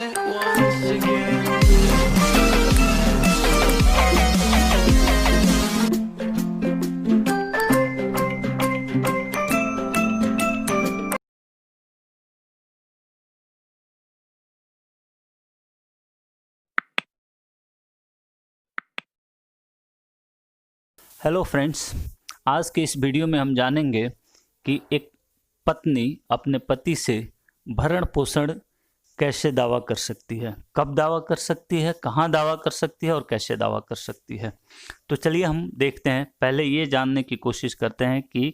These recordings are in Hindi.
once again. हेलो फ्रेंड्स, आज के इस वीडियो में हम जानेंगे कि एक पत्नी अपने पति से भरण पोषण कैसे दावा कर सकती है, कब दावा कर सकती है, कहाँ दावा कर सकती है और कैसे दावा कर सकती है। तो चलिए हम देखते हैं। पहले ये जानने की कोशिश करते हैं कि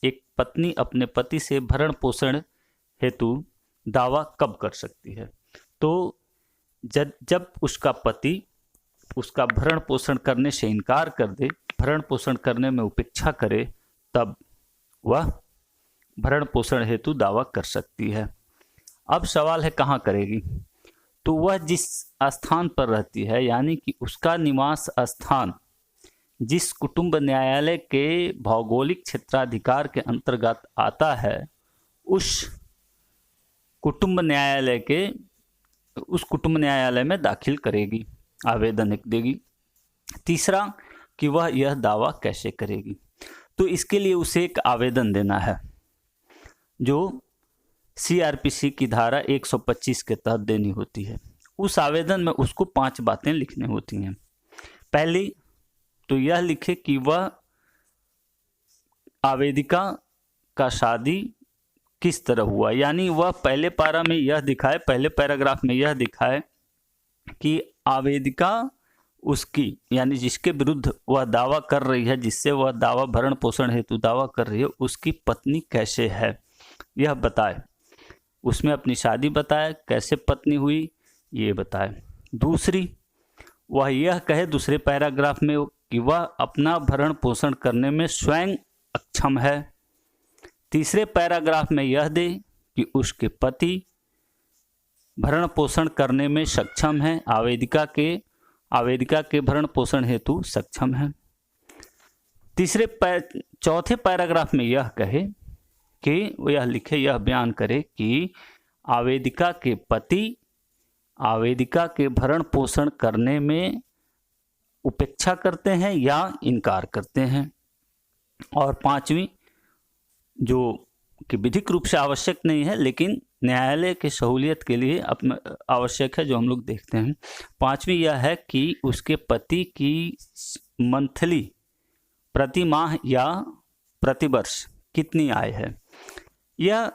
एक पत्नी अपने पति से भरण पोषण हेतु दावा कब कर सकती है। तो जब उसका पति उसका भरण पोषण करने से इनकार कर दे, भरण पोषण करने में उपेक्षा करे, तब वह भरण पोषण हेतु दावा कर सकती है। अब सवाल है कहाँ करेगी। तो वह जिस स्थान पर रहती है, यानी कि उसका निवास स्थान जिस कुटुंब न्यायालय के भौगोलिक क्षेत्राधिकार के अंतर्गत आता है, उस कुटुंब न्यायालय में दाखिल करेगी, आवेदन देगी। तीसरा कि वह यह दावा कैसे करेगी। तो इसके लिए उसे एक आवेदन देना है जो सीआरपीसी की धारा 125 के तहत देनी होती है। उस आवेदन में उसको 5 बातें लिखनी होती हैं। पहली तो यह लिखे कि वह आवेदिका का शादी किस तरह हुआ, यानी वह पहले पैराग्राफ में यह दिखाए कि आवेदिका उसकी, यानी जिसके विरुद्ध वह दावा कर रही है, जिससे वह दावा भरण पोषण हेतु दावा कर रही है, उसकी पत्नी कैसे है यह बताए। उसमें अपनी शादी बताए, कैसे पत्नी हुई ये बताए। दूसरी, वह यह कहे दूसरे पैराग्राफ में कि वह अपना भरण पोषण करने में स्वयं अक्षम है। तीसरे पैराग्राफ में यह दे कि उसके पति भरण पोषण करने में सक्षम है, आवेदिका के भरण पोषण हेतु सक्षम है। चौथे पैराग्राफ में यह कहे कि यह लिखे, यह बयान करे कि आवेदिका के पति आवेदिका के भरण पोषण करने में उपेक्षा करते हैं या इनकार करते हैं। और पांचवी, जो कि विधिक रूप से आवश्यक नहीं है लेकिन न्यायालय की सहूलियत के लिए आवश्यक है, जो हम लोग देखते हैं। पांचवी यह है कि उसके पति की मंथली, प्रति माह या प्रतिवर्ष कितनी आय है। यह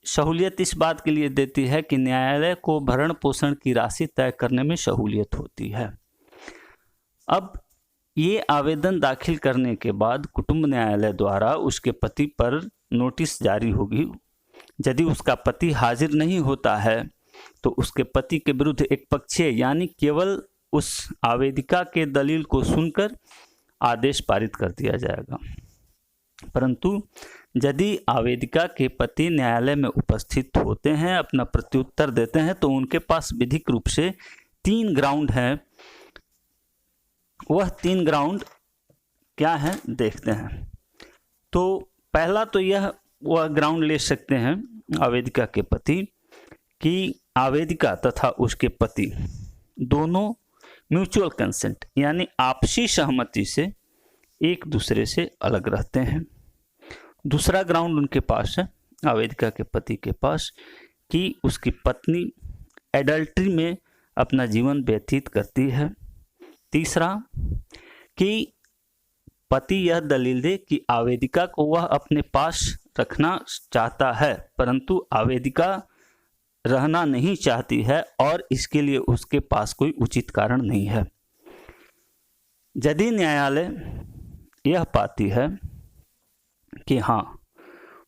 सहूलियत इस बात के लिए देती है कि न्यायालय को भरण पोषण की राशि तय करने में सहूलियत होती है। अब ये आवेदन दाखिल करने के बाद कुटुंब न्यायालय द्वारा उसके पति पर नोटिस जारी होगी। यदि उसका पति हाजिर नहीं होता है तो उसके पति के विरुद्ध एक पक्षीय, यानी केवल उस आवेदिका के दलील को सुनकर आदेश पारित कर दिया जाएगा। परंतु यदि आवेदिका के पति न्यायालय में उपस्थित होते हैं, अपना प्रत्युत्तर देते हैं, तो उनके पास विधिक रूप से 3 ग्राउंड हैं। वह 3 ग्राउंड क्या है देखते हैं। तो पहला तो वह ग्राउंड ले सकते हैं आवेदिका के पति कि आवेदिका तथा उसके पति दोनों म्यूचुअल कंसेंट, यानी आपसी सहमति से एक दूसरे से अलग रहते हैं। दूसरा ग्राउंड उनके पास है, आवेदिका के पति के पास, कि उसकी पत्नी एडल्ट्री में अपना जीवन व्यतीत करती है। तीसरा कि पति यह दलील दे कि आवेदिका को वह अपने पास रखना चाहता है, परंतु आवेदिका रहना नहीं चाहती है और इसके लिए उसके पास कोई उचित कारण नहीं है। यदि न्यायालय यह पाती है कि हाँ,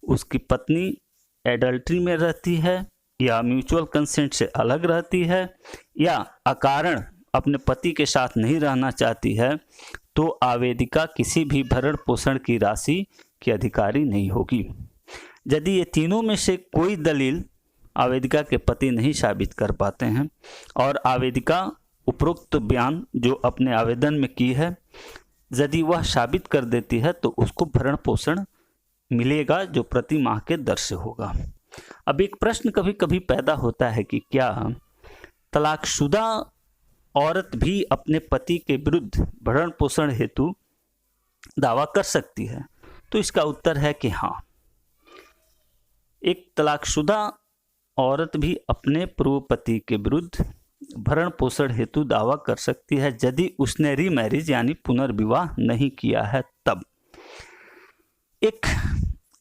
उसकी पत्नी एडल्ट्री में रहती है या म्यूचुअल कंसेंट से अलग रहती है या अकारण अपने पति के साथ नहीं रहना चाहती है, तो आवेदिका किसी भी भरण पोषण की राशि की अधिकारी नहीं होगी। यदि ये तीनों में से कोई दलील आवेदिका के पति नहीं साबित कर पाते हैं और आवेदिका उपरोक्त बयान जो अपने आवेदन में की है, यदि वह साबित कर देती है, तो उसको भरण पोषण मिलेगा जो प्रति माह के दर से होगा। अब एक प्रश्न कभी कभी पैदा होता है कि क्या तलाकशुदा औरत भी अपने पति के विरुद्ध भरण पोषण हेतु दावा कर सकती है? तो इसका उत्तर है कि हाँ, एक तलाकशुदा औरत भी अपने पूर्व पति के विरुद्ध भरण पोषण हेतु दावा कर सकती है यदि उसने रीमैरिज यानी पुनर्विवाह नहीं किया है तब। एक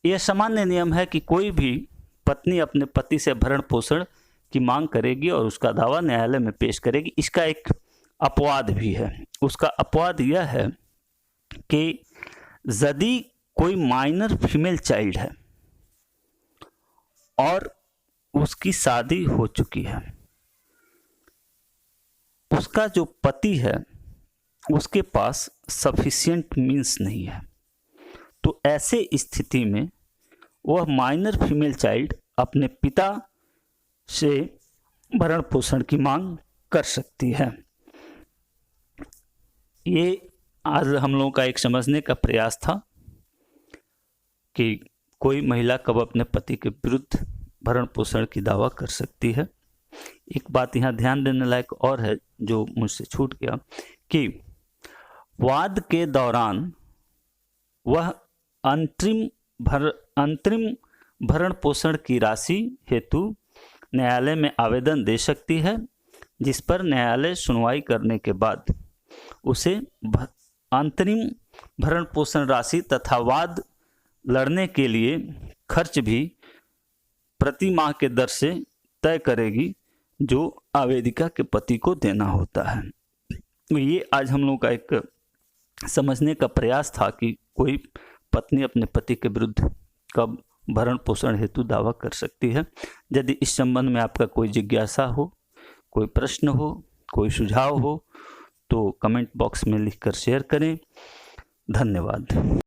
यह सामान्य नियम है कि कोई भी पत्नी अपने पति से भरण पोषण की मांग करेगी और उसका दावा न्यायालय में पेश करेगी। इसका एक अपवाद भी है। उसका अपवाद यह है कि यदि कोई माइनर फीमेल चाइल्ड है और उसकी शादी हो चुकी है, उसका जो पति है उसके पास सफिशिएंट मीन्स नहीं है, तो ऐसे स्थिति में वह माइनर फीमेल चाइल्ड अपने पिता से भरण पोषण की मांग कर सकती है। ये आज हम लोगों का एक समझने का प्रयास था कि कोई महिला कब अपने पति के विरुद्ध भरण पोषण की दावा कर सकती है। एक बात यहाँ ध्यान देने लायक और है जो मुझसे छूट गया कि वाद के दौरान वह अंतरिम भरण पोषण की राशि हेतु न्यायालय में आवेदन दे सकती है, जिस पर न्यायालय सुनवाई करने के बाद उसे अंतरिम भरण पोषण राशि तथा वाद लड़ने के लिए खर्च भी प्रति माह के दर से तय करेगी जो आवेदिका के पति को देना होता है। ये आज हम लोग का एक समझने का प्रयास था कि कोई पत्नी अपने पति के विरुद्ध कब भरण पोषण हेतु दावा कर सकती है। यदि इस संबंध में आपका कोई जिज्ञासा हो, कोई प्रश्न हो, कोई सुझाव हो तो कमेंट बॉक्स में लिखकर शेयर करें। धन्यवाद।